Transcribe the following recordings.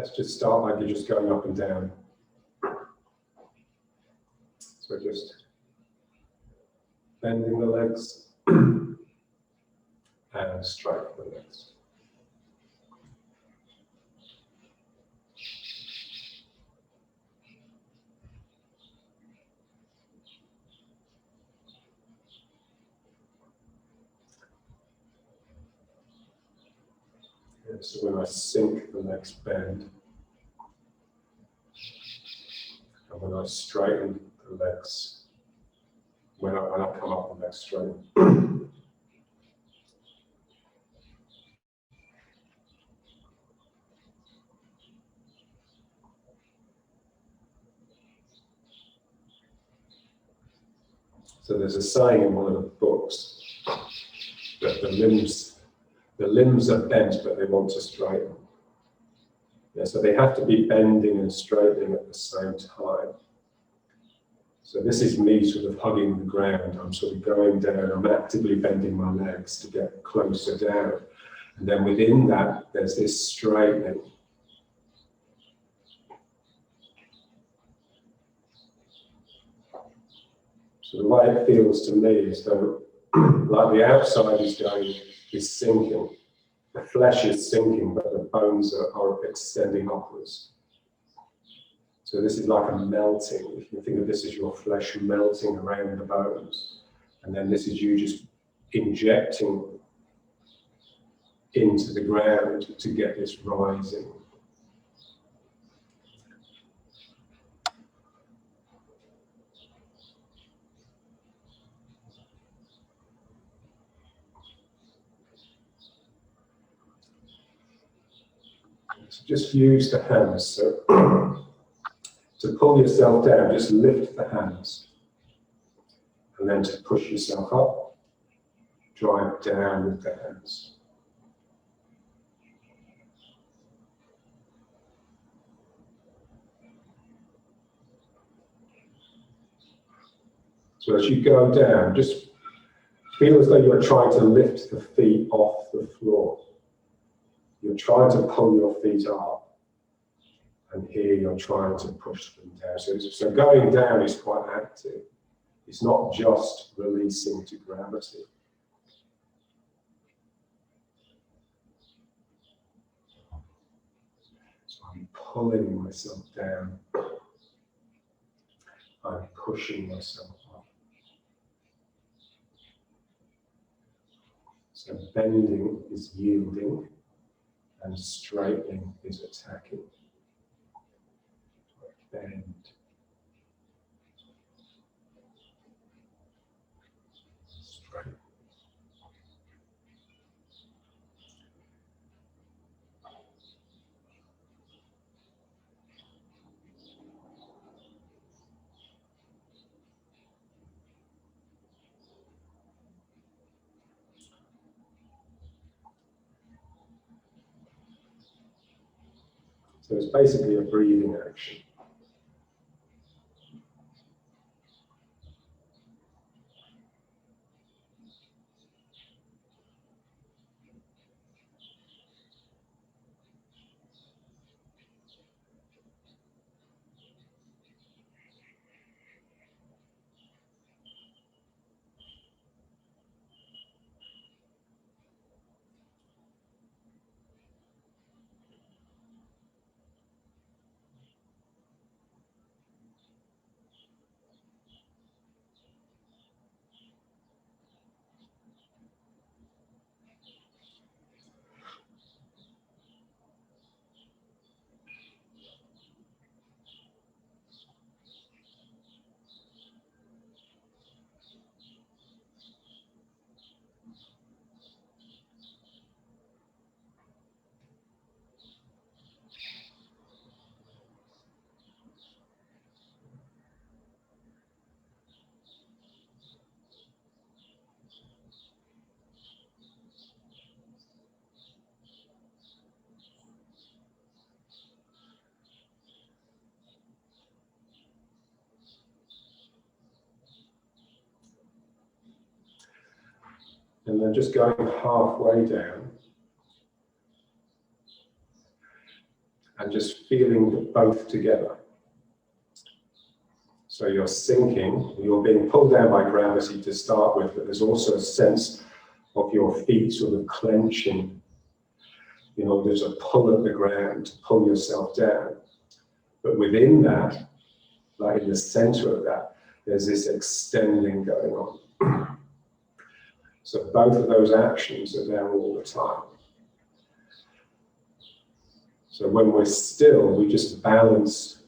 let's just start by just going up and down. So just bending the legs and straightening the legs. And so when I sink, the legs bend. And when I straighten, the legs, when I come up, the legs straighten. So there's a saying in one of the books that the limbs are bent, but they want to straighten. Yeah, so they have to be bending and straightening at the same time. So this is me sort of hugging the ground. I'm sort of going down. I'm actively bending my legs to get closer down. And then within that, there's this straightening. So the way it feels to me is though, like the outside is sinking. The flesh is sinking, but the bones are extending upwards. So this is like a melting. If you think of this as your flesh melting around the bones, and then this is you just injecting into the ground to get this rising. So just use the hands. So to pull yourself down, just lift the hands. And then to push yourself up, drive down with the hands. So as you go down, just feel as though you're trying to lift the feet off the floor. You're trying to pull your feet up. And here you're trying to push them down. So going down is quite active. It's not just releasing to gravity. So I'm pulling myself down. I'm pushing myself up. So bending is yielding and straightening is attacking. Bend. Straight. So it's basically a breathing action. And then just going halfway down and just feeling both together. So you're sinking, you're being pulled down by gravity to start with, but there's also a sense of your feet sort of clenching. You know, there's a pull at the ground to pull yourself down. But within that, like in the center of that, there's this extending going on. So both of those actions are there all the time. So when we're still, we just balance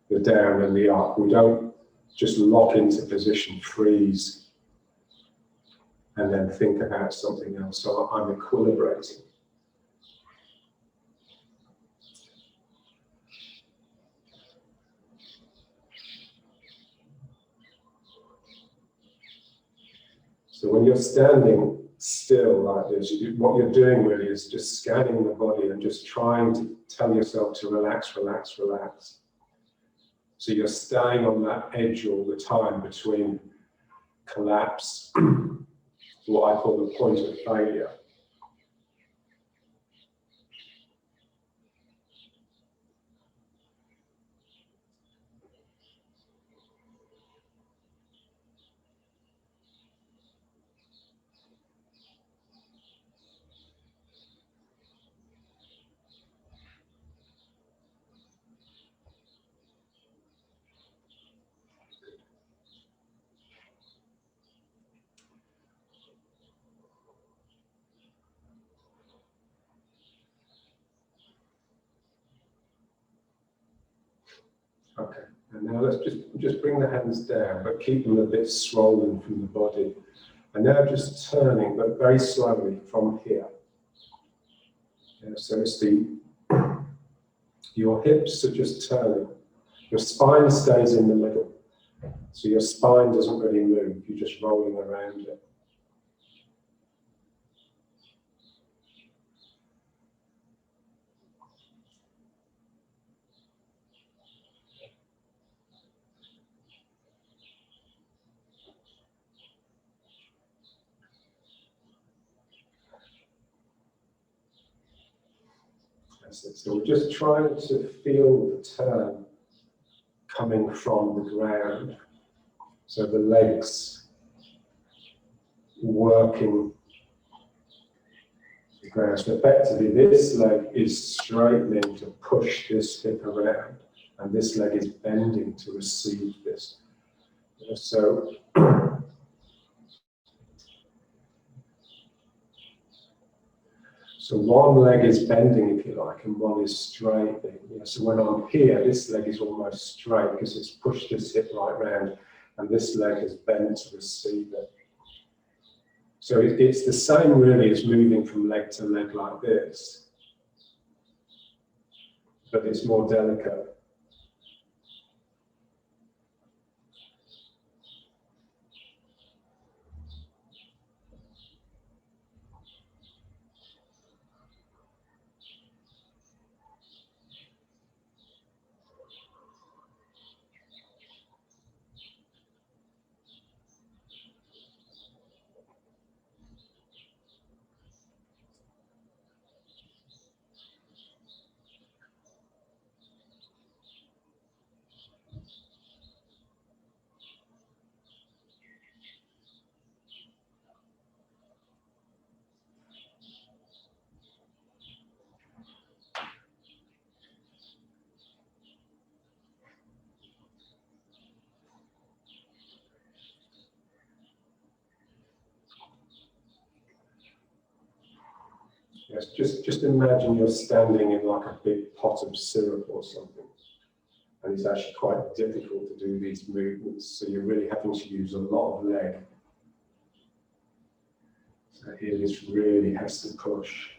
the down and the up. We don't just lock into position, freeze, and then think about something else. So I'm equilibrating. So when you're standing still like this, what you're doing really is just scanning the body and just trying to tell yourself to relax, relax, relax. So you're staying on that edge all the time between collapse, what I call the point of failure. Okay, and now let's just bring the hands down, but keep them a bit swollen from the body. And now just turning, but very slowly from here. Yeah, so it's your hips are just turning. Your spine stays in the middle. So your spine doesn't really move, you're just rolling around it. That's it. So we're just trying to feel the turn coming from the ground. So the legs working the ground. So effectively this leg is straightening to push this hip around, and this leg is bending to receive this. So one leg is bending, if you like, and one is straightening. So when I'm here, this leg is almost straight because it's pushed this hip right round, and this leg is bent to receive it. So it's the same really as moving from leg to leg like this, but it's more delicate. Yes, just imagine you're standing in like a big pot of syrup or something, and it's actually quite difficult to do these movements, so you're really having to use a lot of leg. So here this really has to push.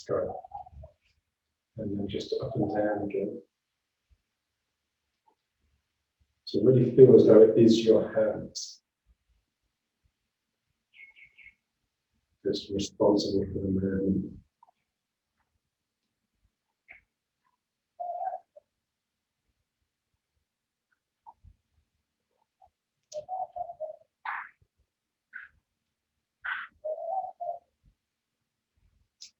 Great. And then just up and down again. So really feel as though it is your hands that's responsible for the movement.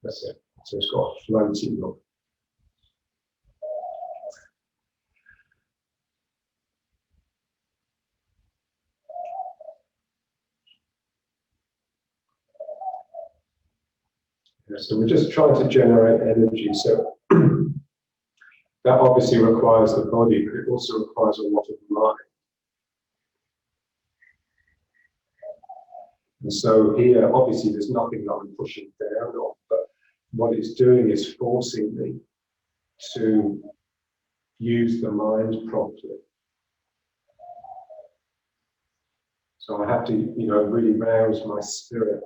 That's it. So it's got a floaty look. Yeah, so we're just trying to generate energy. So that obviously requires the body, but it also requires a lot of mind. And so here, obviously, there's nothing that I'm pushing down on, but what it's doing is forcing me to use the mind properly. So I have to, really rouse my spirit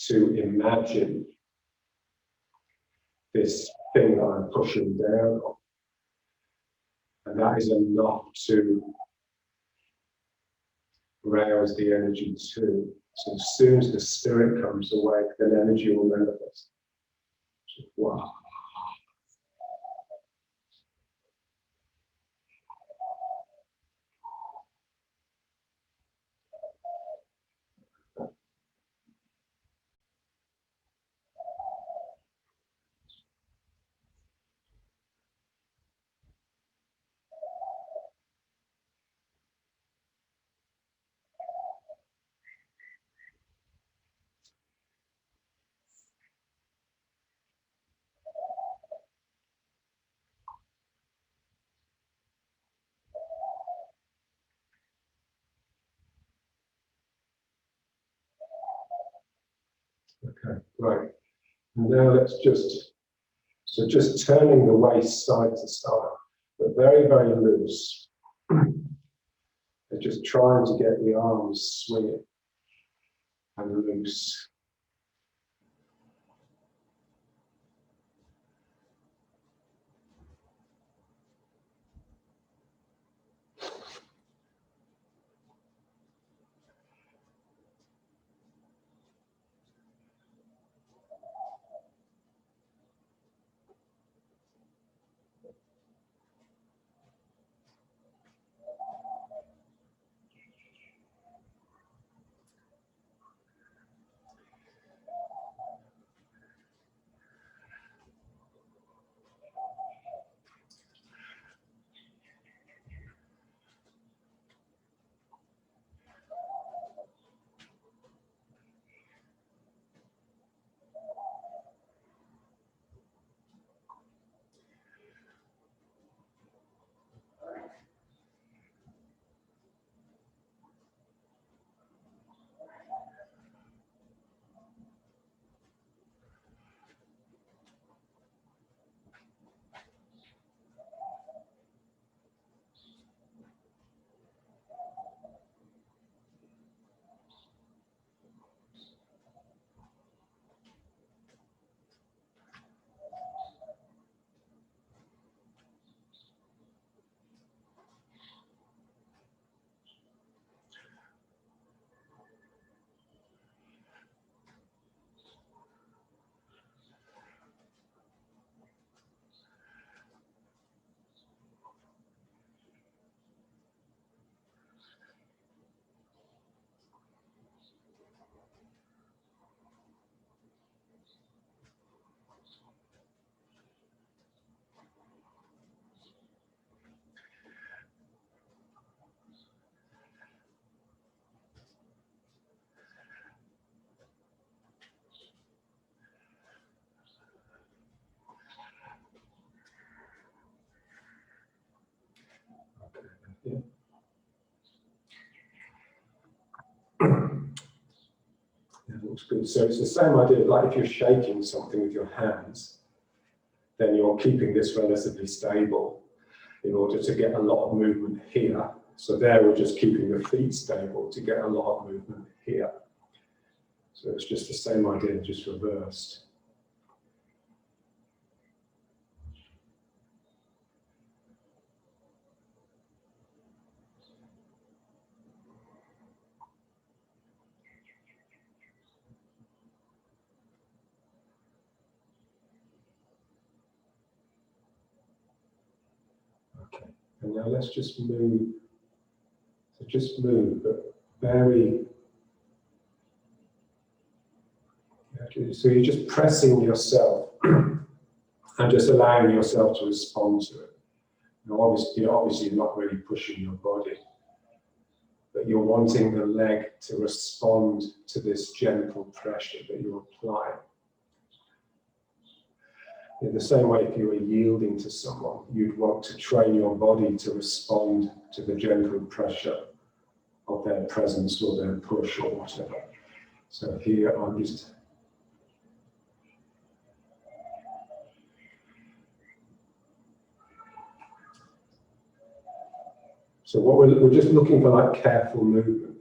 to imagine this thing that I'm pushing down on. And that is enough to rouse the energy too. So as soon as the spirit comes awake, then energy will manifest. So, wow. Okay, right. And now let's just turning the waist side to side, but very, very loose. And just trying to get the arms swinging and loose. Yeah. Yeah, looks good. So it's the same idea, like if you're shaking something with your hands, then you're keeping this relatively stable in order to get a lot of movement here. So there we're just keeping the feet stable to get a lot of movement here. So it's just the same idea, just reversed. And now let's just move. So just move, but very. So you're just pressing yourself and just allowing yourself to respond to it. Now, obviously, you're not really pushing your body, but you're wanting the leg to respond to this gentle pressure that you're applying. In the same way, if you were yielding to someone, you'd want to train your body to respond to the gentle pressure of their presence or their push or whatever. So here I'm just. So what we're just looking for, like, careful movement.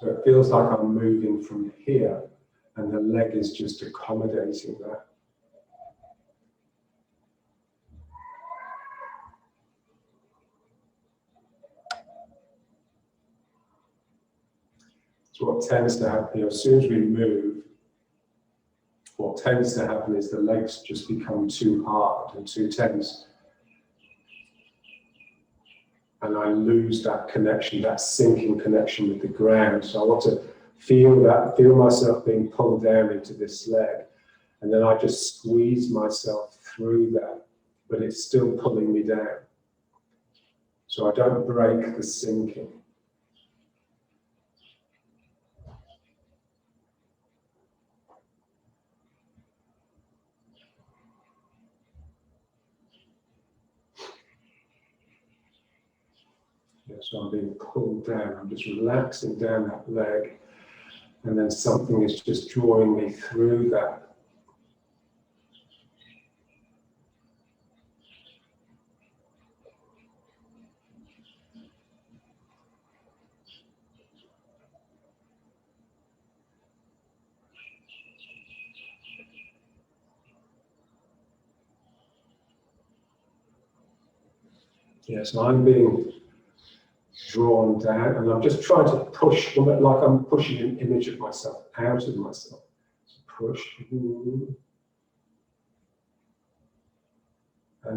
So it feels like I'm moving from here, and the leg is just accommodating that. So what tends to happen, as soon as we move, what tends to happen is the legs just become too hard and too tense. And I lose that connection, that sinking connection with the ground. So I want to feel myself being pulled down into this leg. And then I just squeeze myself through that, but it's still pulling me down. So I don't break the sinking. So I'm being pulled down, I'm just relaxing down that leg, and then something is just drawing me through that. So I'm being drawn down, and I'm just trying to push, like I'm pushing an image of myself out of myself. So push, and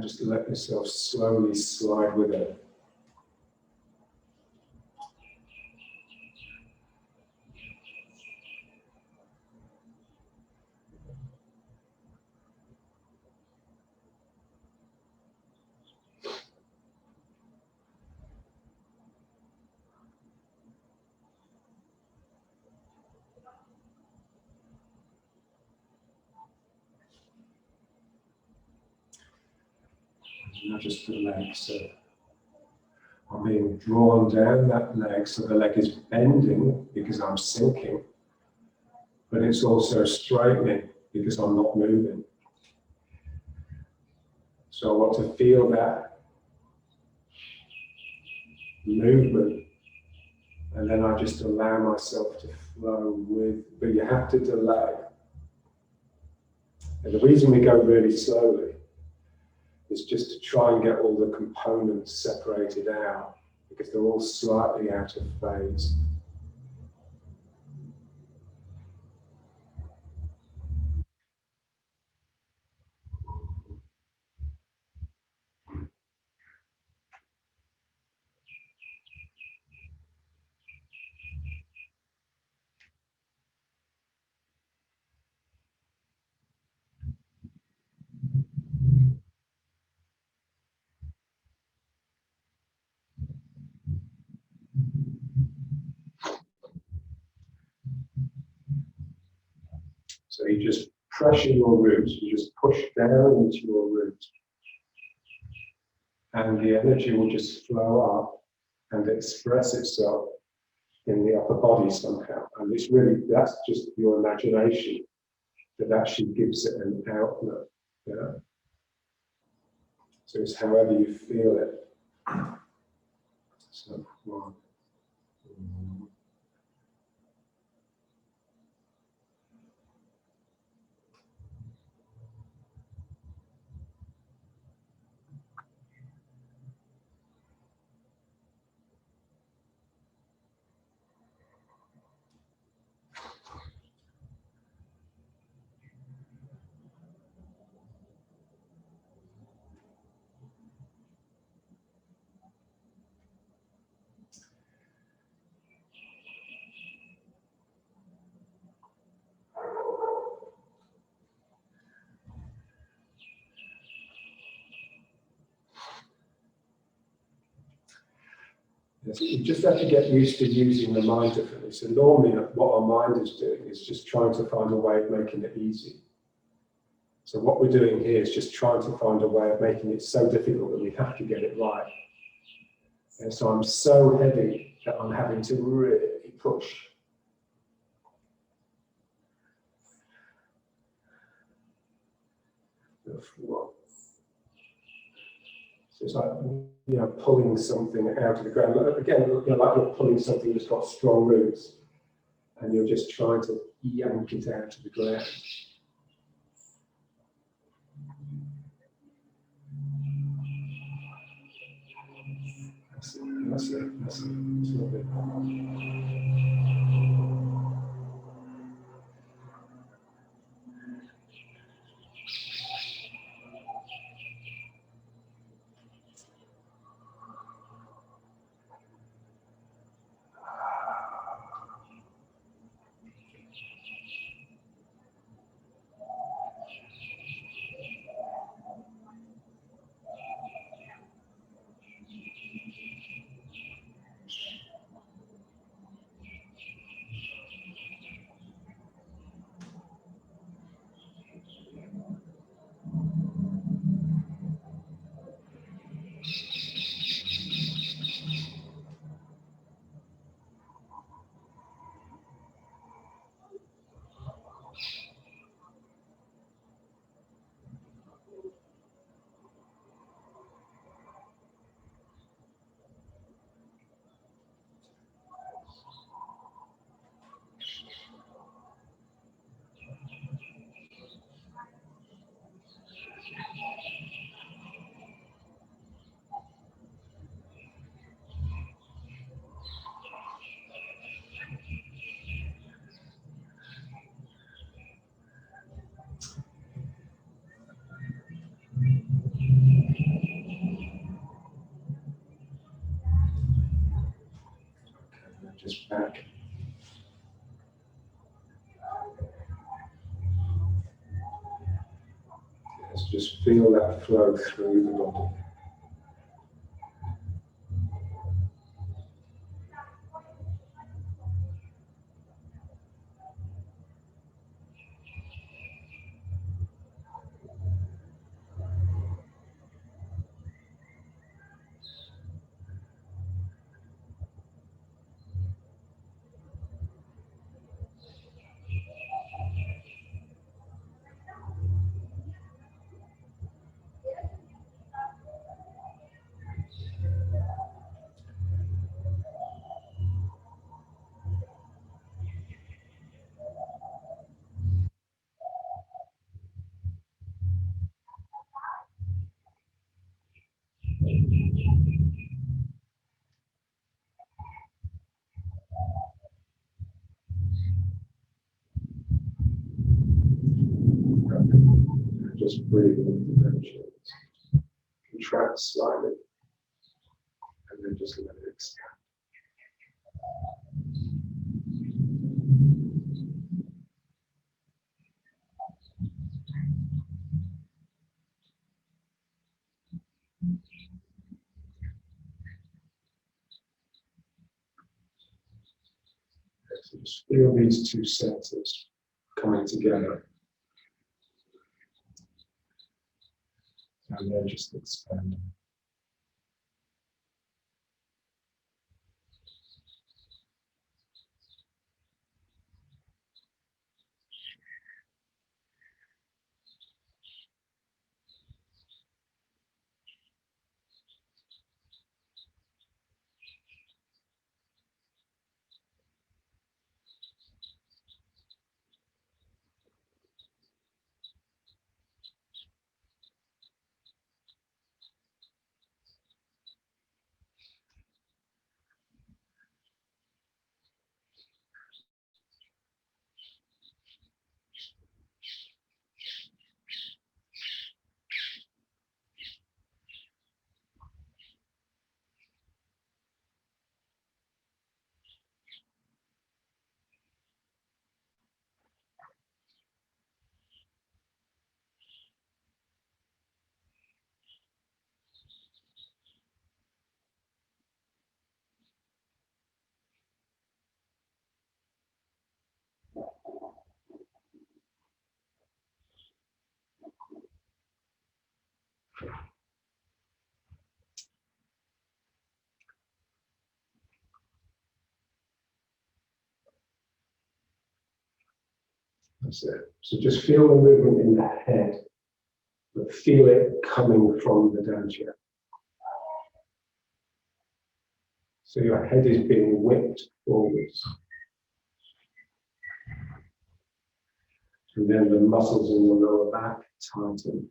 just let yourself slowly slide with it. Now just the leg, so I'm being drawn down that leg, so the leg is bending because I'm sinking, but it's also straightening because I'm not moving. So I want to feel that movement, and then I just allow myself to flow with, but you have to delay. And the reason we go really slowly is just to try and get all the components separated out, because they're all slightly out of phase. So you just pressure your roots, you just push down into your roots, and the energy will just flow up and express itself in the upper body somehow. And it's really, that's just your imagination that actually gives it an outlet. Yeah? So it's however you feel it. So 1. Yes, you just have to get used to using the mind differently. So normally what our mind is doing is just trying to find a way of making it easy. So what we're doing here is just trying to find a way of making it so difficult that we have to get it right. And so I'm so heavy that I'm having to really push. So it's like, pulling something out of the ground. Again, like you're pulling something that's got strong roots, and you're just trying to yank it out of the ground. That's it. That's it. That's it. It's lovely. Just back. Let's just feel that flow through the body. Just breathe into the tension. Contract slightly, and then just let it expand. So just feel these two senses coming together, and then just expand. That's it. So just feel the movement in the head, but feel it coming from the dantian. So your head is being whipped forwards. And then the muscles in your lower back tighten,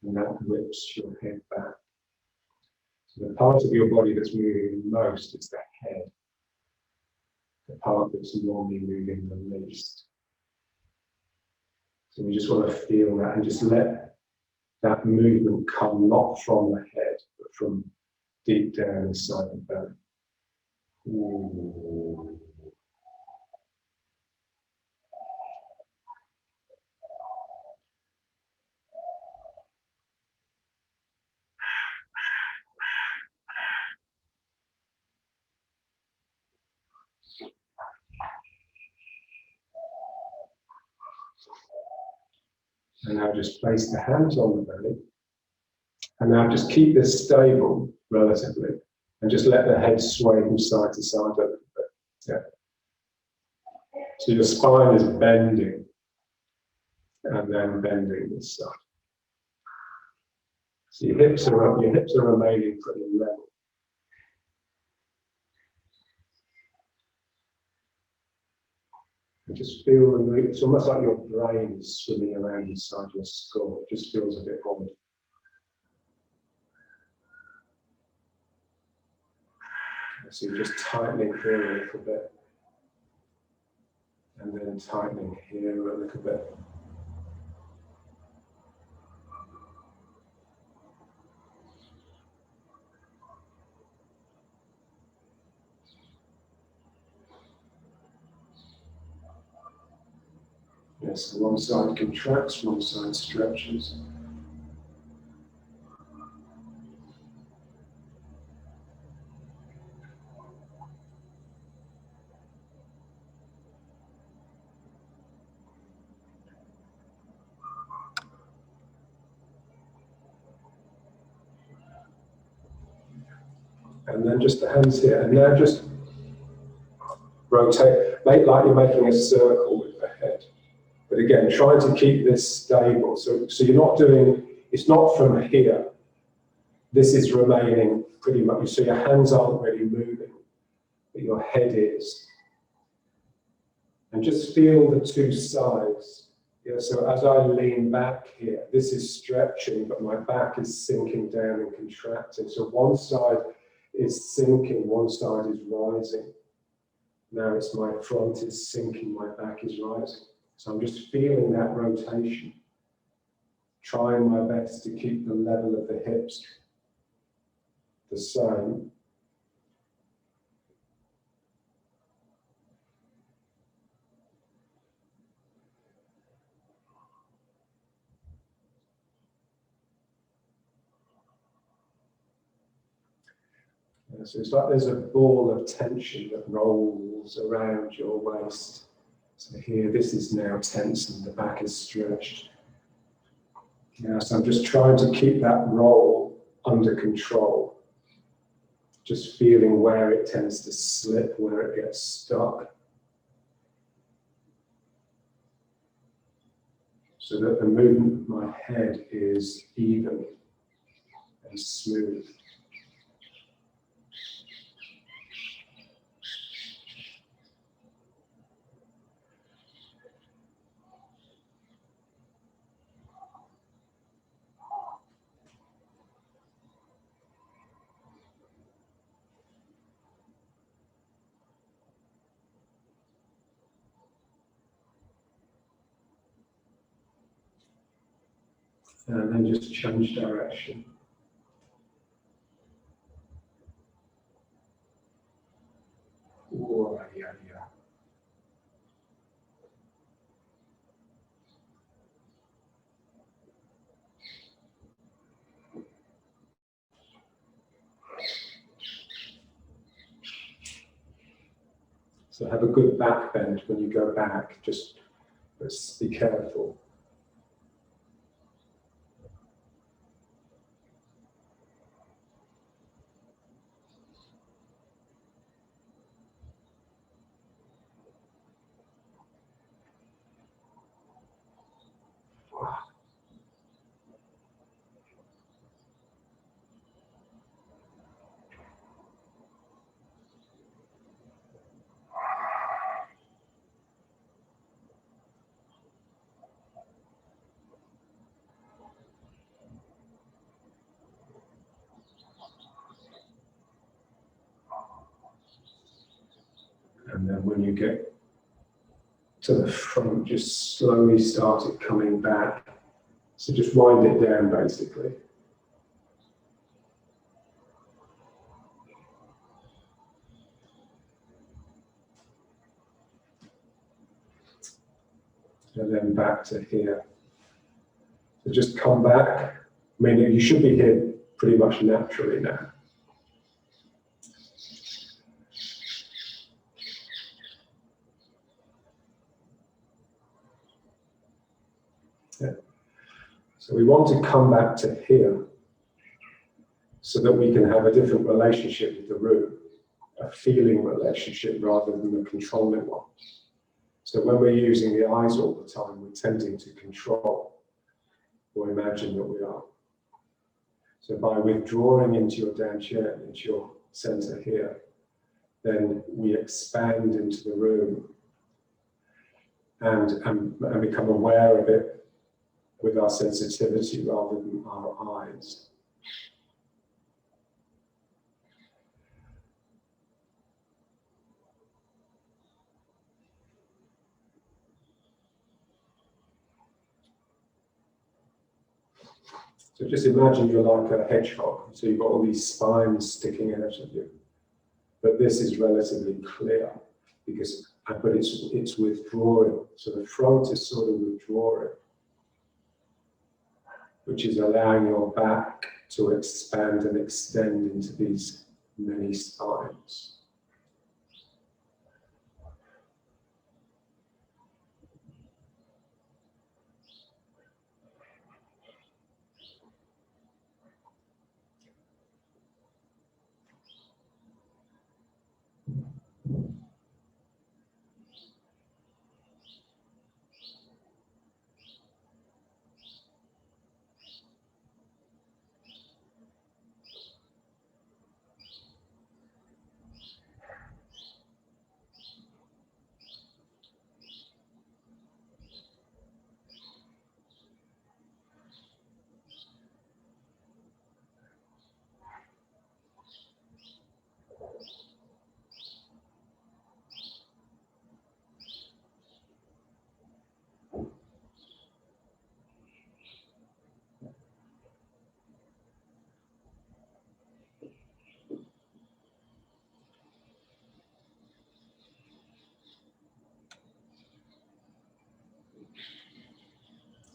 and that whips your head back. So the part of your body that's moving most is the head. The part that's normally moving the least. So we just want to feel that and just let that movement come not from the head, but from deep down inside the belly. Ooh. And now just place the hands on the belly. And now just keep this stable relatively. And just let the head sway from side to side a little bit. Yeah. So your spine is bending. And then bending this side. So your hips are up, your hips are remaining pretty level. And just feel, it's almost like your brain is swimming around inside your skull. It just feels a bit odd. So you're just tightening here a little bit. And then tightening here a little bit. Yes, one side contracts, one side stretches. And then just the hands here, and now just rotate, make like you're making a circle with the head. But again, trying to keep this stable. So you're not doing, it's not from here. This is remaining pretty much, so your hands aren't really moving, but your head is. And just feel the two sides. Yeah, so as I lean back here, this is stretching, but my back is sinking down and contracting. So one side is sinking, one side is rising. Now it's my front is sinking, my back is rising. So I'm just feeling that rotation, trying my best to keep the level of the hips the same. So it's like there's a ball of tension that rolls around your waist. So here, this is now tense and the back is stretched. Yeah, so I'm just trying to keep that roll under control. Just feeling where it tends to slip, where it gets stuck. So that the movement of my head is even and smooth. And then just change direction. Oh, yeah. So have a good back bend when you go back, just be careful. And then when you get to the front, just slowly start it coming back. So just wind it down basically. And then back to here. So just come back. I mean, you should be here pretty much naturally now. Yeah. So we want to come back to here so that we can have a different relationship with the room, a feeling relationship rather than a controlling one. So when we're using the eyes all the time, we're tending to control or imagine that we are. So by withdrawing into your dantian, into your center here, then we expand into the room and become aware of it with our sensitivity rather than our eyes. So just imagine you're like a hedgehog. So you've got all these spines sticking out of you. But this is relatively clear because, but it's withdrawing. So the front is sort of withdrawing, which is allowing your back to expand and extend into these many spines.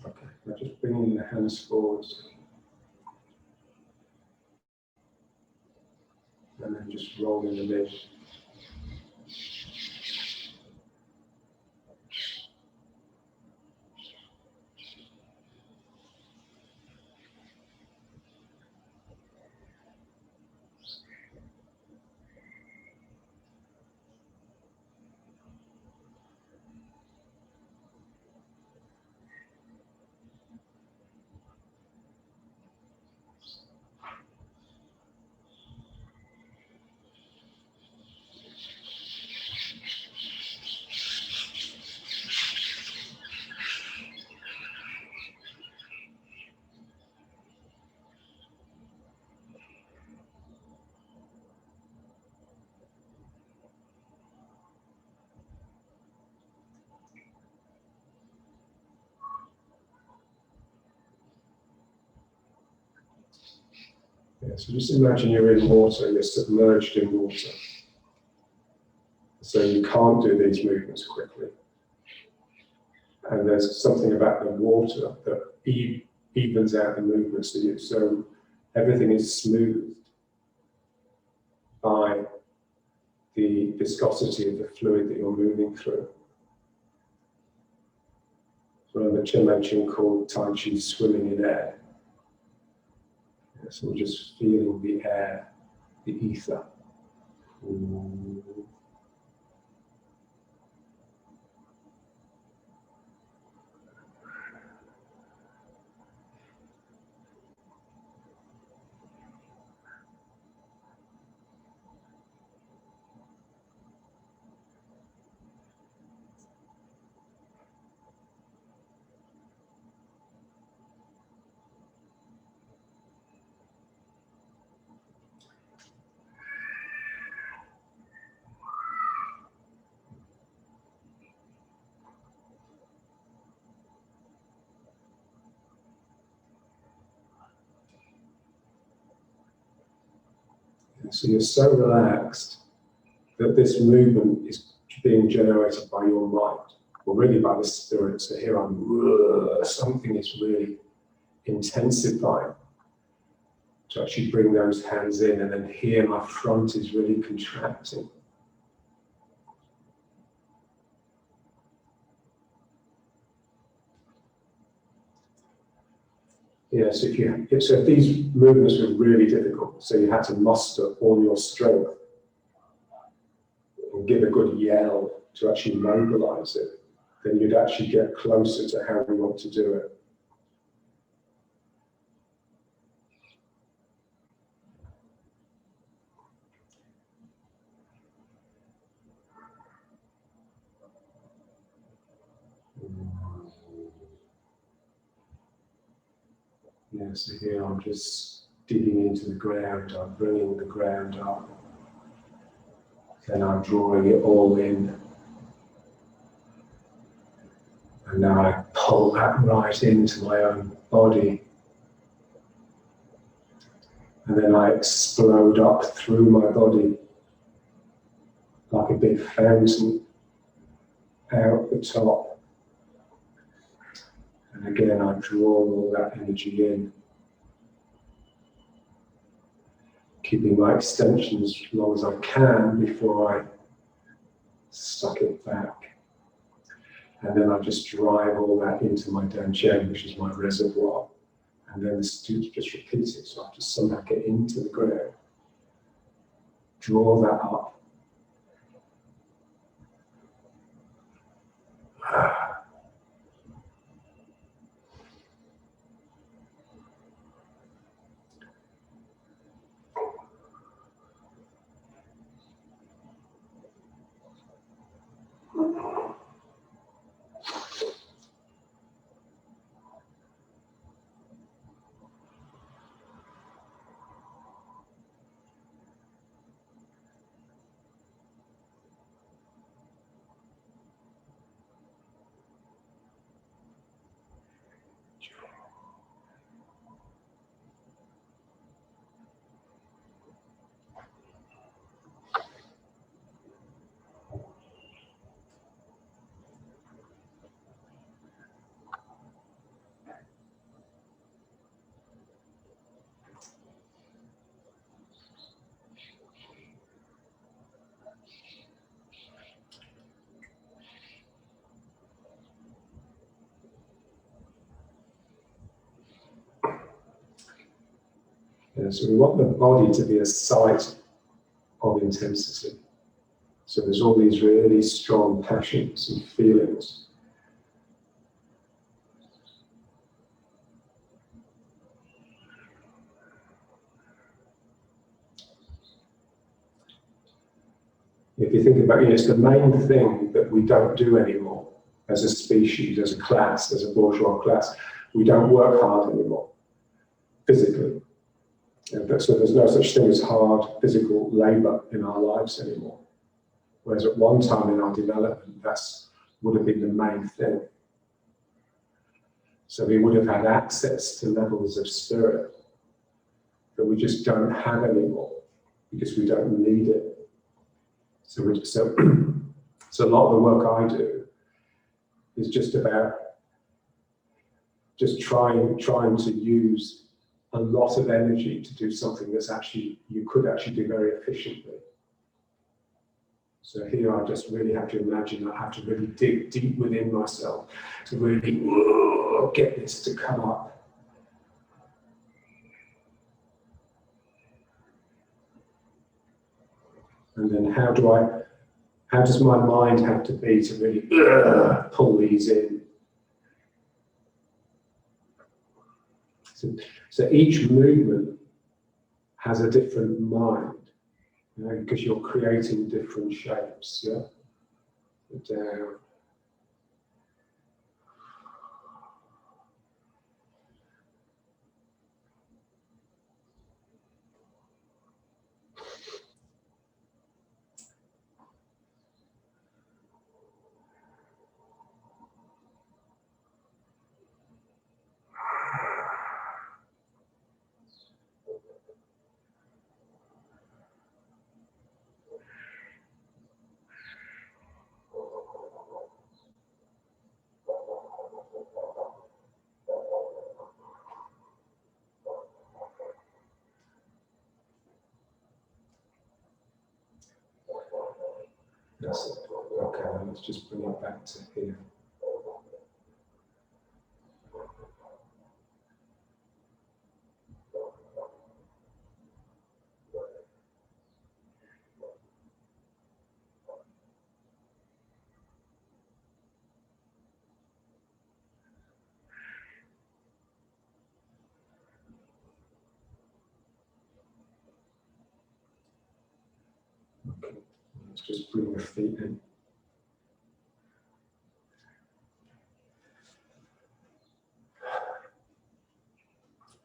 Okay, now just bringing the hands forward. And then just rolling the lid. Yeah, so just imagine you're in water, you're submerged in water. So you can't do these movements quickly. And there's something about the water that evens out the movements to you. So everything is smoothed by the viscosity of the fluid that you're moving through. So in the Chenmanching called Tai Chi swimming in air. So we're just feeling the air, the ether. And so you're so relaxed that this movement is being generated by your mind, or really by the spirit. So here something is really intensifying to actually bring those hands in, and then here my front is really contracting. Yeah, so if these movements were really difficult, so you had to muster all your strength and give a good yell to actually mobilize it, then you'd actually get closer to how we want to do it. Yeah, so here I'm just digging into the ground, I'm bringing the ground up, then I'm drawing it all in, and now I pull that right into my own body, and then I explode up through my body like a big fountain out the top. And again, I draw all that energy in, keeping my extensions as long as I can before I suck it back. And then I just drive all that into my danchen, which is my reservoir. And then the student just repeats it. So I have to somehow get into the ground, draw that up. Yeah, so we want the body to be a site of intensity. So there's all these really strong passions and feelings. If you think about it, it's the main thing that we don't do anymore as a species, as a class, as a bourgeois class. We don't work hard anymore, physically. So there's no such thing as hard physical labor in our lives anymore. Whereas at one time in our development, that's would have been the main thing. So we would have had access to levels of spirit that we just don't have anymore because we don't need it. So a lot of the work I do is just about just trying to use a lot of energy to do something that's actually, you could actually do very efficiently. So here I just really have to imagine I have to really dig deep within myself to really get this to come up. And then how does my mind have to be to really pull these in? So each movement has a different mind, you know, because you're creating different shapes, yeah? Down. That's it. Okay, let's just bring it back to here. Okay, let's just bring the feet in.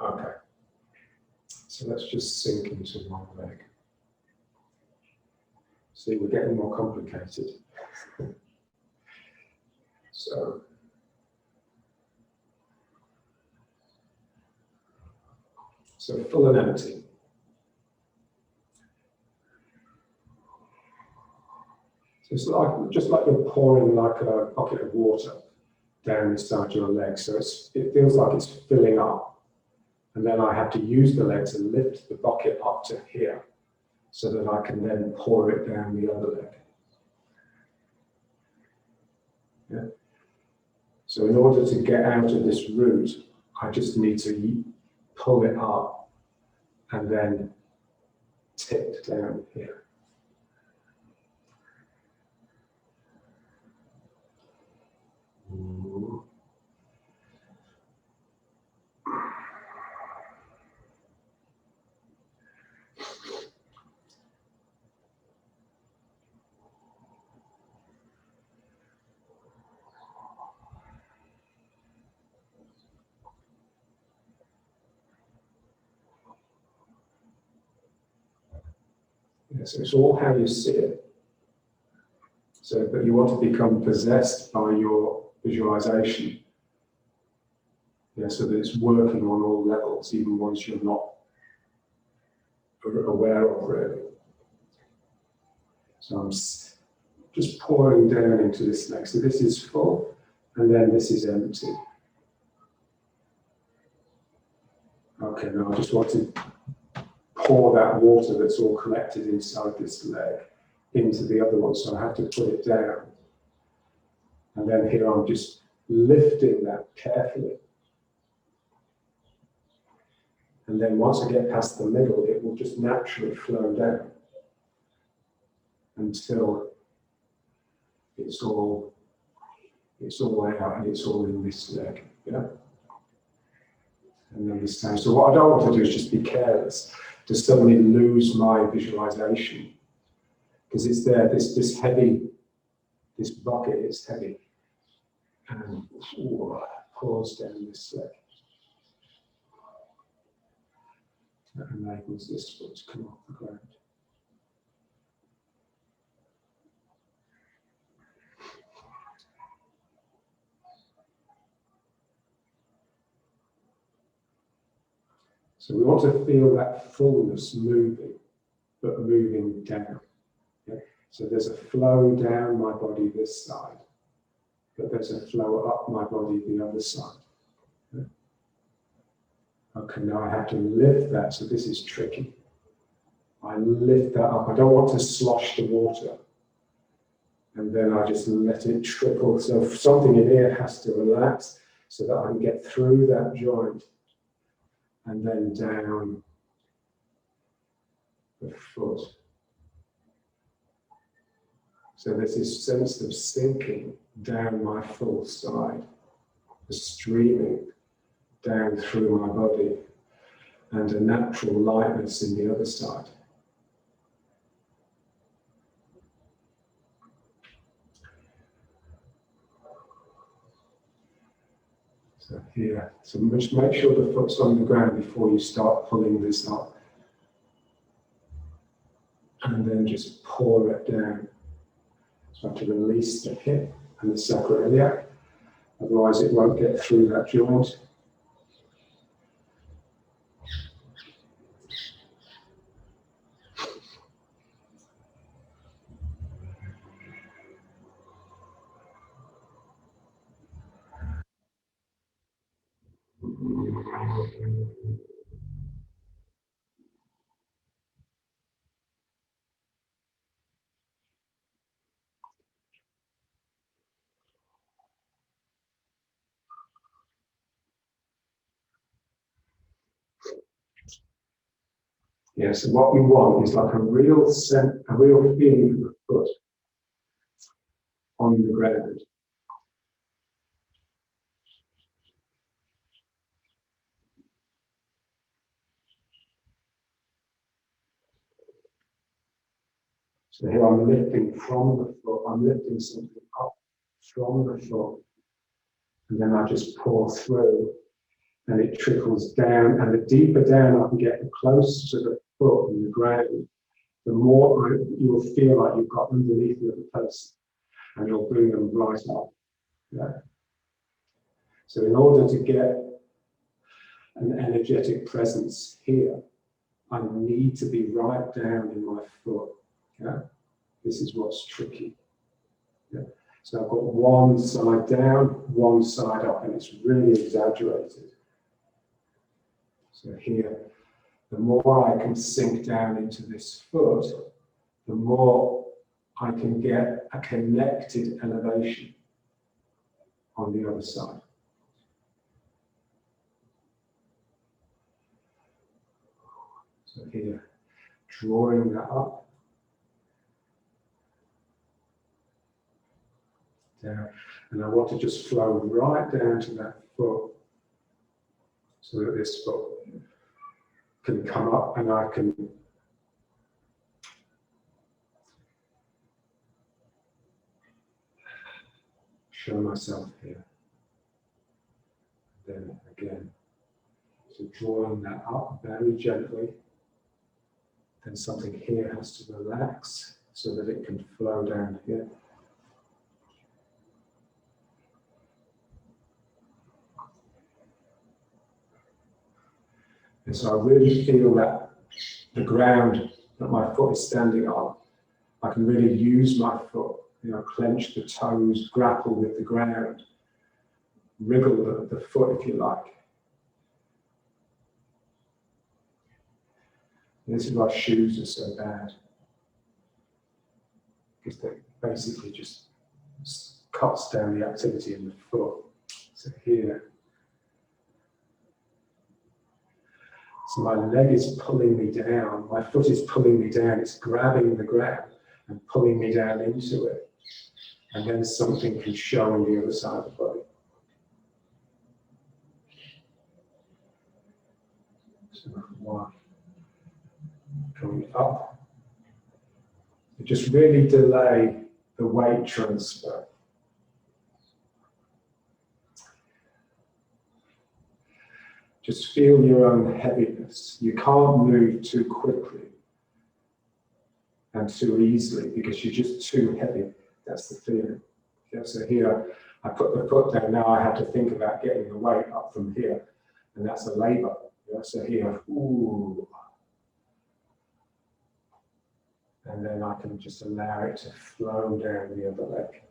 Okay, so let's just sink into one leg. See, we're getting more complicated. So, full and empty. So it's like, just like you're pouring like a bucket of water down inside your leg. So it feels like it's filling up. And then I have to use the leg to lift the bucket up to here so that I can then pour it down the other leg. Yeah. So in order to get out of this root, I just need to pull it up and then tip down here. Ooh. Yeah, so it's all how you see it. So, but you want to become possessed by your visualization. Yeah, so that it's working on all levels, even once you're not aware of really. So I'm just pouring down into this leg. So this is full, and then this is empty. Okay, now I just want to pour that water that's all collected inside this leg into the other one. So I have to put it down. And then here I'm just lifting that carefully. And then once I get past the middle, it will just naturally flow down until it's all out and it's all in this leg. Yeah. And then this time. So what I don't want to do is just be careless, to suddenly lose my visualization. Because it's there, this heavy, this bucket is heavy. And pours down this leg. That enables this foot to come off the ground. So we want to feel that fullness moving, but moving down. Okay? So there's a flow down my body this side, but there's a flow up my body the other side. Okay, okay, now I have to lift that, so this is tricky. I lift that up. I don't want to slosh the water. And then I just let it trickle. So something in here has to relax so that I can get through that joint and then down the foot. So there's this sense of sinking down my full side, streaming down through my body, and a natural lightness in the other side. So here, so just make sure the foot's on the ground before you start pulling this up. And then just pour it down. So I have to release the hip and the sacroiliac, otherwise it won't get through that joint. Yeah, so what we want is like a real feeling of the foot on the ground. So here I'm lifting from the foot, I'm lifting something up from the foot, and then I just pour through, and it trickles down, and the deeper down I can get, the closer to the foot and the ground, the more you'll feel like you've got underneath the other person, and you'll bring them right up. Yeah. So in order to get an energetic presence here, I need to be right down in my foot. Yeah. This is what's tricky. Yeah. So I've got one side down, one side up, and it's really exaggerated. So here, the more I can sink down into this foot, the more I can get a connected elevation on the other side. So here, drawing that up, down, and I want to just flow right down to that foot, so that this foot can come up and I can show myself here. Then again, so drawing that up very gently, then something here has to relax so that it can flow down here. And so I really feel that the ground that my foot is standing on, I can really use my foot, clench the toes, grapple with the ground, wriggle the foot if you like. And this is why shoes are so bad, because they basically just cuts down the activity in the foot. So here, so my leg is pulling me down, my foot is pulling me down, it's grabbing the ground and pulling me down into it. And then something can show on the other side of the body. So one, coming up. Just really delay the weight transfer. Just feel your own heaviness. You can't move too quickly and too easily because you're just too heavy. That's the feeling. Yeah, so here, I put the foot down. Now I have to think about getting the weight up from here. And that's a labor. Yeah, so here, ooh. And then I can just allow it to flow down the other leg.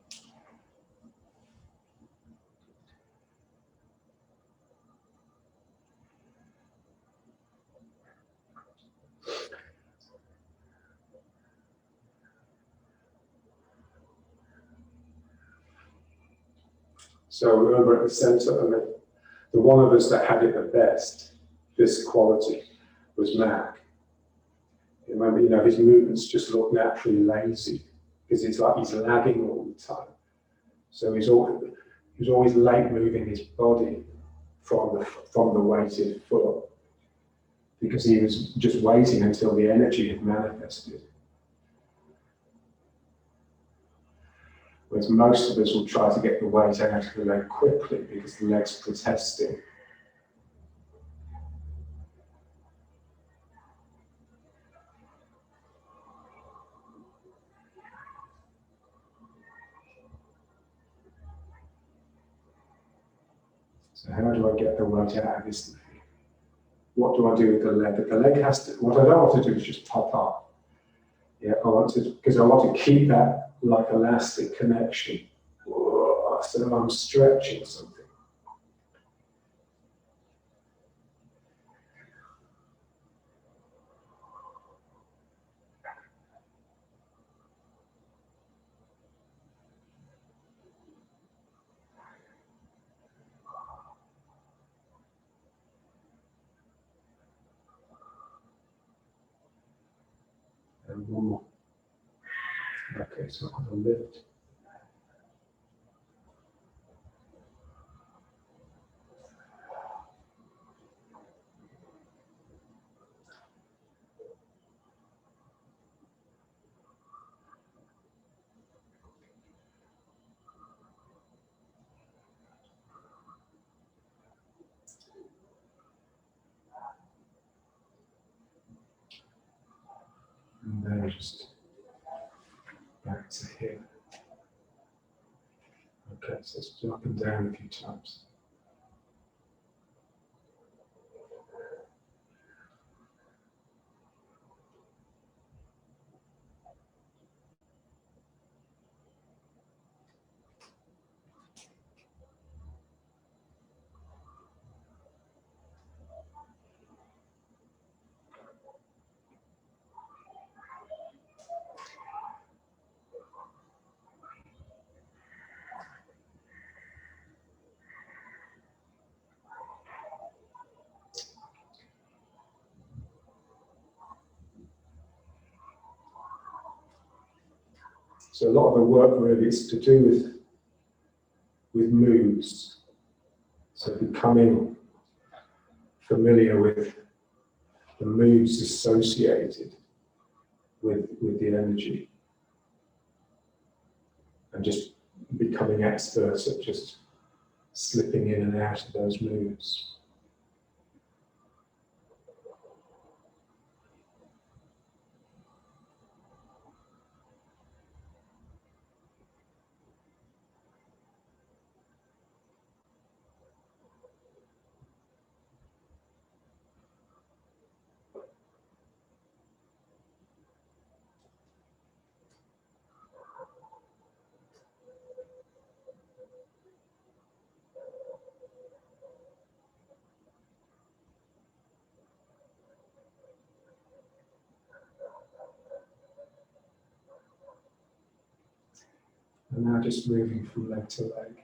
So remember at the center, the one of us that had it the best, this quality, was Mac. Remember, his movements just look naturally lazy because it's like he's lagging all the time. So he's always late moving his body from the weighted foot because he was just waiting until the energy had manifested. Whereas most of us will try to get the weight out of the leg quickly because the leg's protesting. So how do I get the weight out of this leg? What do I do with the leg? If the leg has to, what I don't want to do is just pop up. Yeah, because I want to keep that like elastic connection. So I'm stretching something. And one more. Okay, so I'm going to lift. And then just back to here. Okay, so it's up and down a few times. So a lot of the work really is to do with moods. So becoming familiar with the moods associated with the energy. And just becoming experts at just slipping in and out of those moods. And now just moving from leg to leg.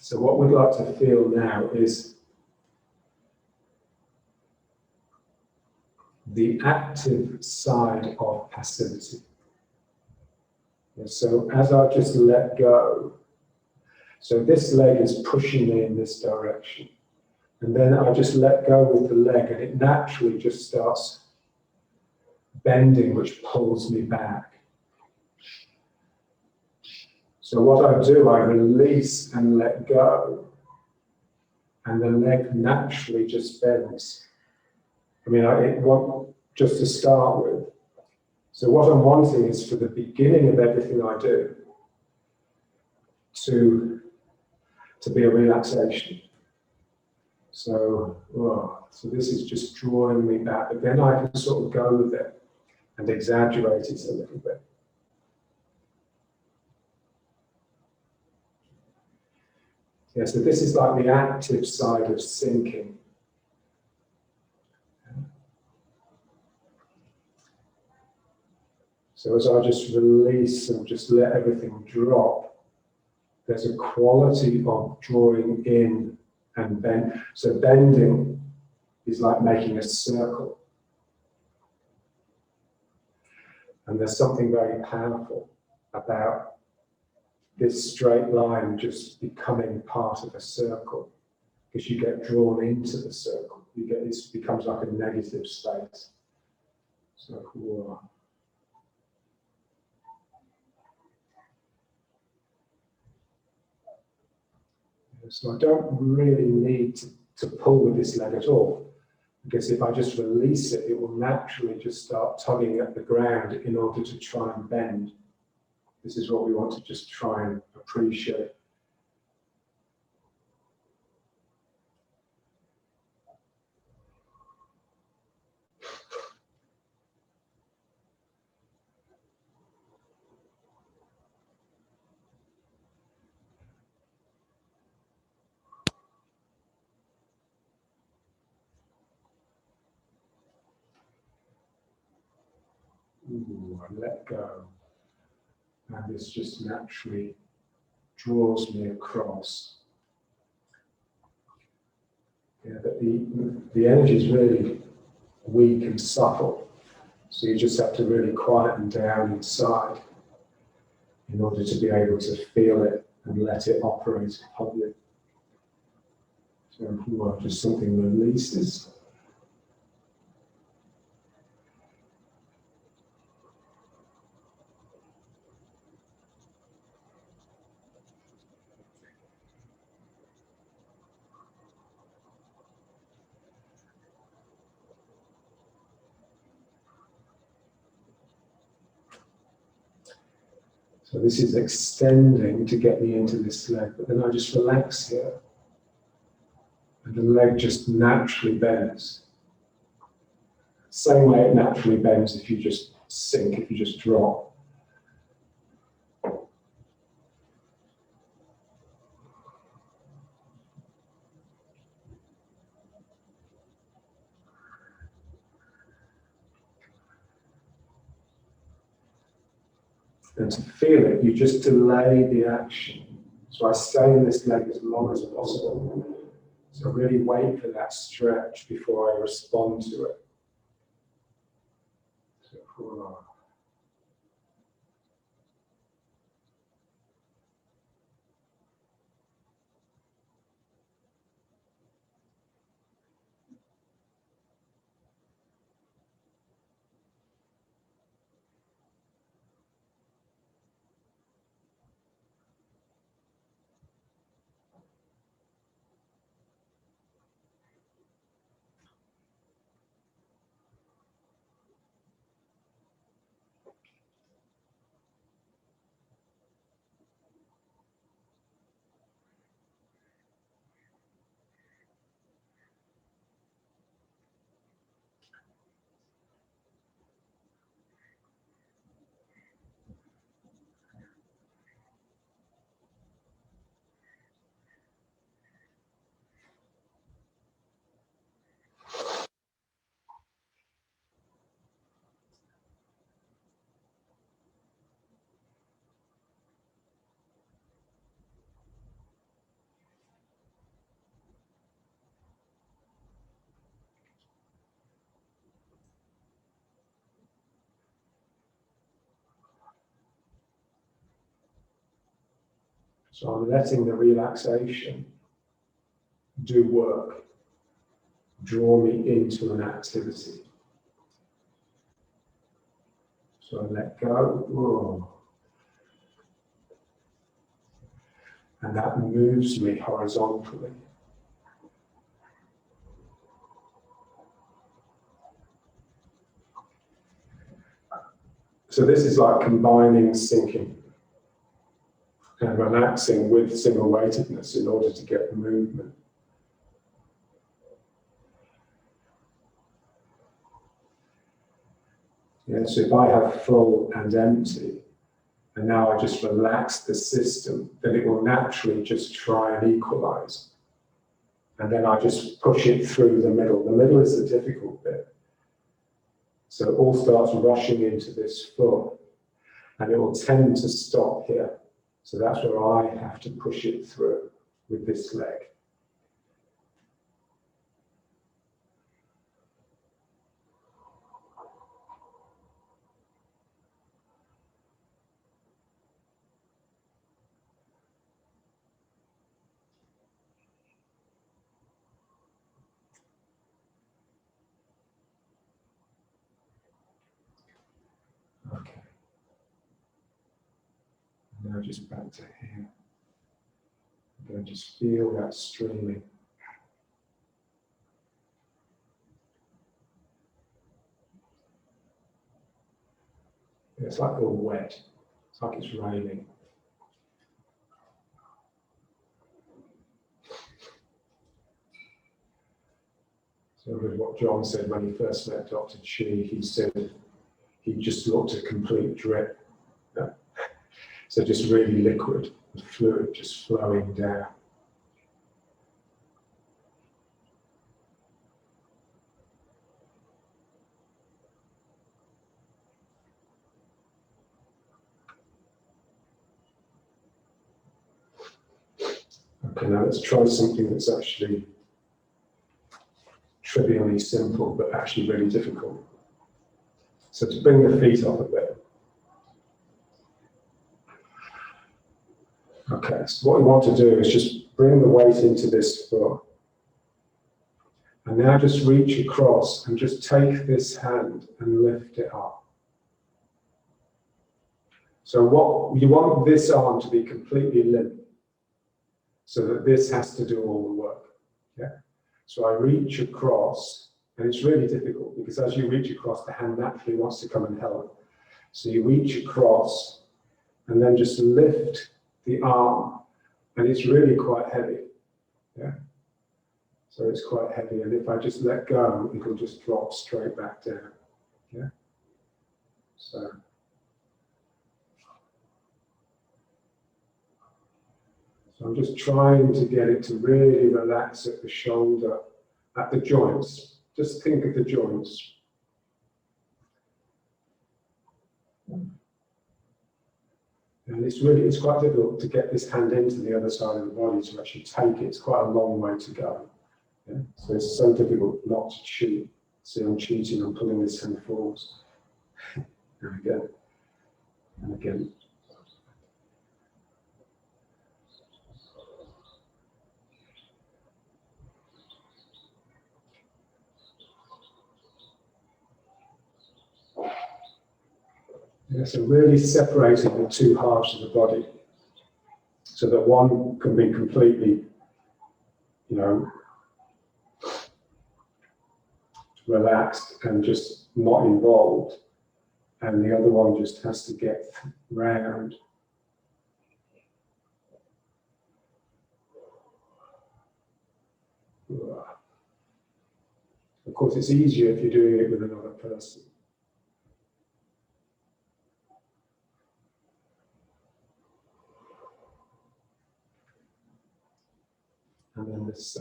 So what we'd like to feel now is the active side of passivity. And so as I just let go, so this leg is pushing me in this direction. And then I just let go with the leg and it naturally just starts bending, which pulls me back. So what I do, I release and let go, and the leg naturally just bends. I mean, it won't, just to start with. So what I'm wanting is for the beginning of everything I do to be a relaxation. So, so this is just drawing me back, but then I can sort of go with it and exaggerate it a little bit. Yeah, so this is like the active side of sinking. So as I just release and just let everything drop, there's a quality of drawing in and bend. So bending is like making a circle. And there's something very powerful about this straight line just becoming part of a circle, because you get drawn into the circle. It becomes like a negative space. So, whoa. So I don't really need to pull with this leg at all, because if I just release it, it will naturally just start tugging at the ground in order to try and bend. This is what we want to just try and appreciate. Ooh, I let go. And this just naturally draws me across. Yeah, but the energy is really weak and subtle. So you just have to really quieten down inside in order to be able to feel it and let it operate upon you. So just something releases. So this is extending to get me into this leg, but then I just relax here. And the leg just naturally bends. Same way it naturally bends if you just sink, if you just drop. And to feel it, you just delay the action. So I stay in this leg as long as possible. So really wait for that stretch before I respond to it. So, So I'm letting the relaxation do work, draw me into an activity. So I let go, whoa. And that moves me horizontally. So this is like combining sinking and relaxing with single weightedness in order to get the movement. Yeah, so if I have full and empty, and now I just relax the system, then it will naturally just try and equalize. And then I just push it through the middle. The middle is the difficult bit. So it all starts rushing into this full, and it will tend to stop here. So that's where I have to push it through with this leg. Okay. Now just back to here. Again, just feel that streaming. It's like all wet. It's like it's raining. So with what John said when he first met Dr. Chi, he said he just looked at complete drip. Yeah. So just really liquid, the fluid just flowing down. Okay, now let's try something that's actually trivially simple, but actually really difficult. So to bring the feet up a bit. Okay, so what we want to do is just bring the weight into this foot. And now just reach across and just take this hand and lift it up. So what you want this arm to be completely limp, so that this has to do all the work. Yeah. So I reach across, and it's really difficult because as you reach across, the hand naturally wants to come and help. So you reach across, and then just lift the arm, and it's really quite heavy. Yeah. So it's quite heavy, and if I just let go, it'll just drop straight back down. Yeah. So I'm just trying to get it to really relax at the shoulder, at the joints. Just think of the joints. And it's quite difficult to get this hand into the other side of the body to actually take it. It's quite a long way to go. Yeah? So it's so difficult not to cheat. See, I'm cheating, I'm pulling this hand forwards. And again, and again. Yeah, so really separating the two halves of the body so that one can be completely, relaxed and just not involved, and the other one just has to get round. Of course, it's easier if you're doing it with another person. And then this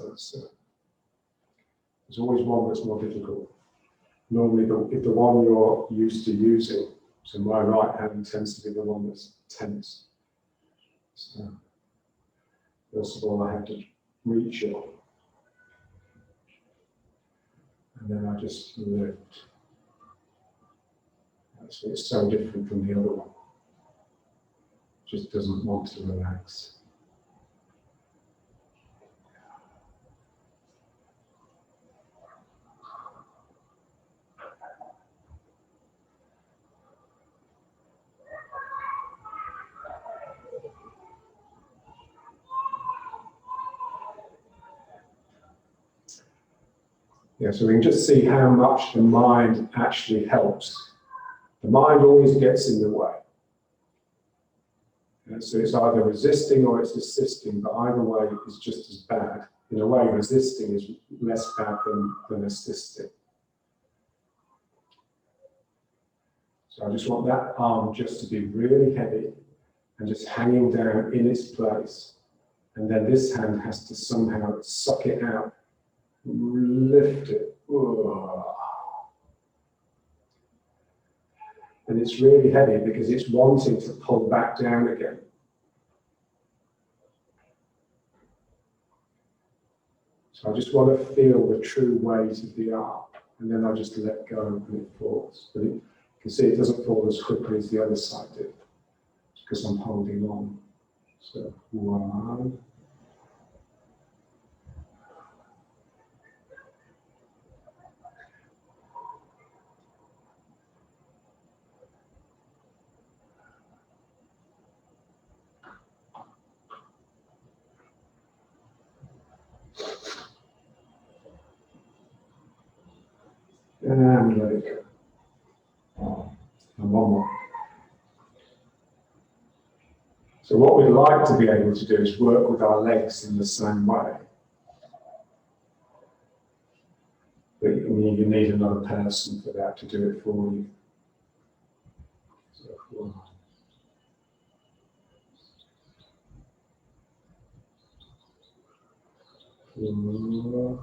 there's always one that's more difficult. Normally, if the one you're used to using, so my right hand tends to be the one that's tense. So, first of all, I have to reach it. And then I just lift. Actually, it's so different from the other one. It just doesn't want to relax. Yeah, so we can just see how much the mind actually helps. The mind always gets in the way. And so it's either resisting or it's assisting, but either way is just as bad. In a way, resisting is less bad than assisting. So I just want that arm just to be really heavy and just hanging down in its place. And then this hand has to somehow suck it out, lift it. And it's really heavy because it's wanting to pull back down again. So I just want to feel the true weight of the arm, and then I just let go and it falls. But you can see it doesn't fall as quickly as the other side did, because I'm holding on. So 1. And let it go. And one more. So what we'd like to be able to do is work with our legs in the same way. But you need another person for that to do it for you. So 1.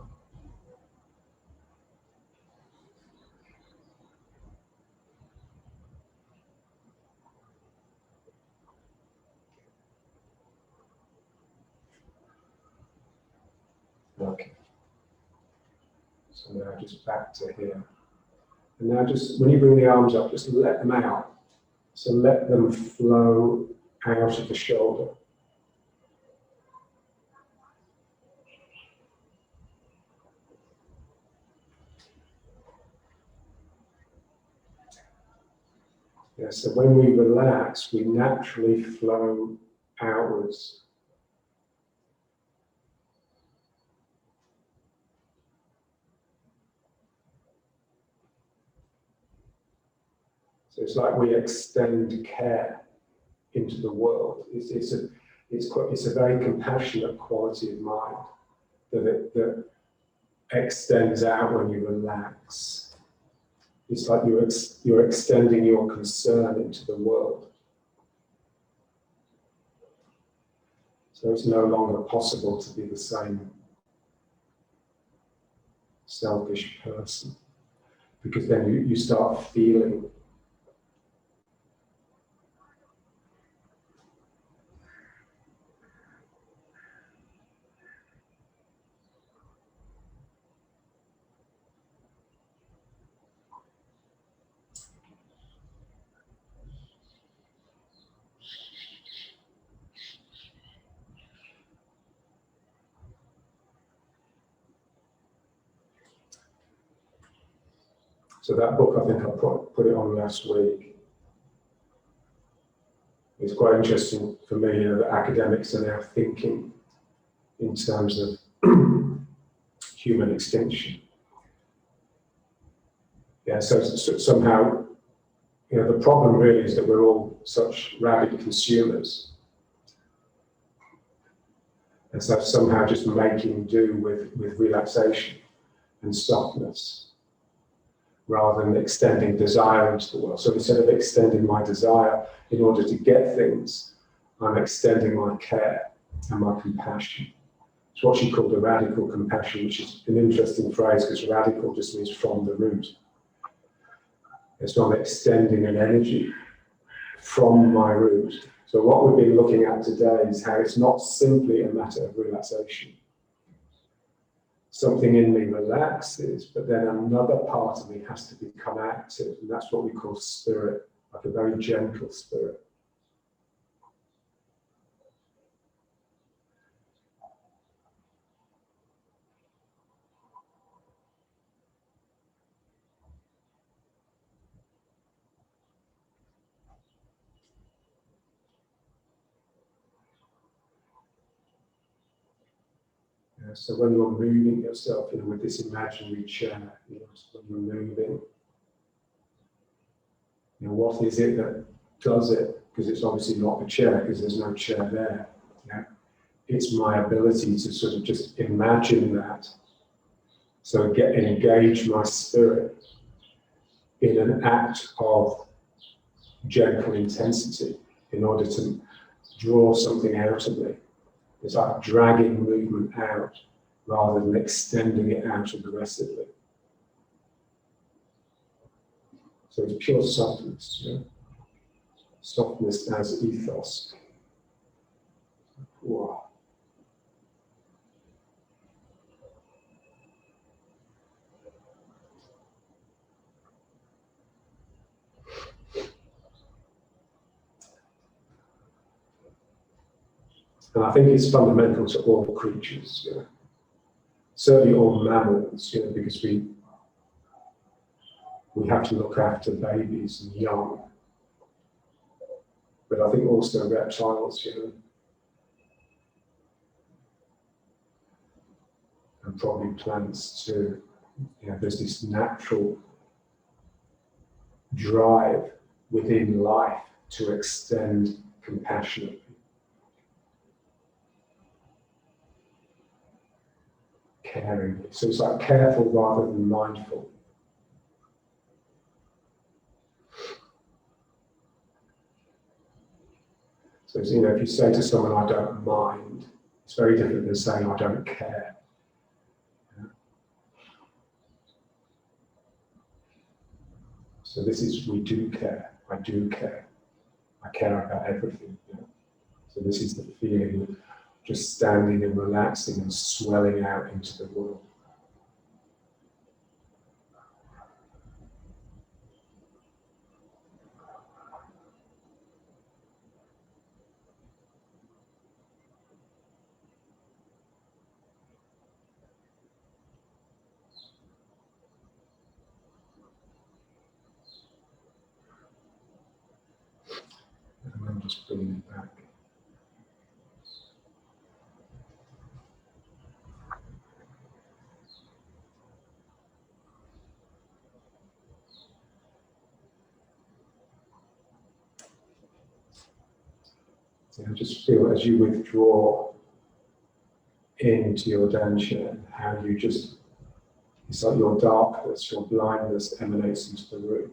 Okay. So now just back to here. And now just, when you bring the arms up, just let them out. So let them flow out of the shoulder. Yeah, so when we relax, we naturally flow outwards. So it's like we extend care into the world. It's a very compassionate quality of mind that extends out when you relax. It's like you're extending your concern into the world. So it's no longer possible to be the same selfish person, because then you start feeling. So that book, I think I put it on last week. It's quite interesting for me, that academics are now thinking in terms of human extinction. Yeah, so somehow, the problem really is that we're all such rabid consumers. And so somehow just making do with relaxation and softness, rather than extending desire into the world. So instead of extending my desire in order to get things, I'm extending my care and my compassion. It's what she called a radical compassion, which is an interesting phrase because radical just means from the root. It's not extending an energy from my root. So what we've been looking at today is how it's not simply a matter of relaxation. Something in me relaxes, but then another part of me has to become active, and that's what we call spirit, like a very gentle spirit. So when you're moving yourself, with this imaginary chair, when you're moving, what is it that does it? Because it's obviously not the chair, because there's no chair there. It's my ability to sort of just imagine that. So engage my spirit in an act of gentle intensity in order to draw something out of me. It's like dragging movement out rather than extending it out aggressively. So it's pure softness, softness as ethos. Wow. And I think it's fundamental to all creatures, certainly all mammals, because we have to look after babies and young. But I think also reptiles, and probably plants too. There's this natural drive within life to extend compassionately. Caringly. So it's like careful rather than mindful. So if you say to someone, I don't mind, it's very different than saying, I don't care. So this is, we do care, I do care. I care about everything. So this is the feeling of just standing and relaxing and swelling out into the world. bringing it back. So just feel as you withdraw into your dansha, how you just, it's like your darkness, your blindness emanates into the room.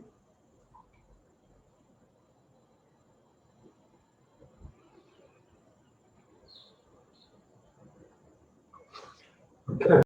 Okay.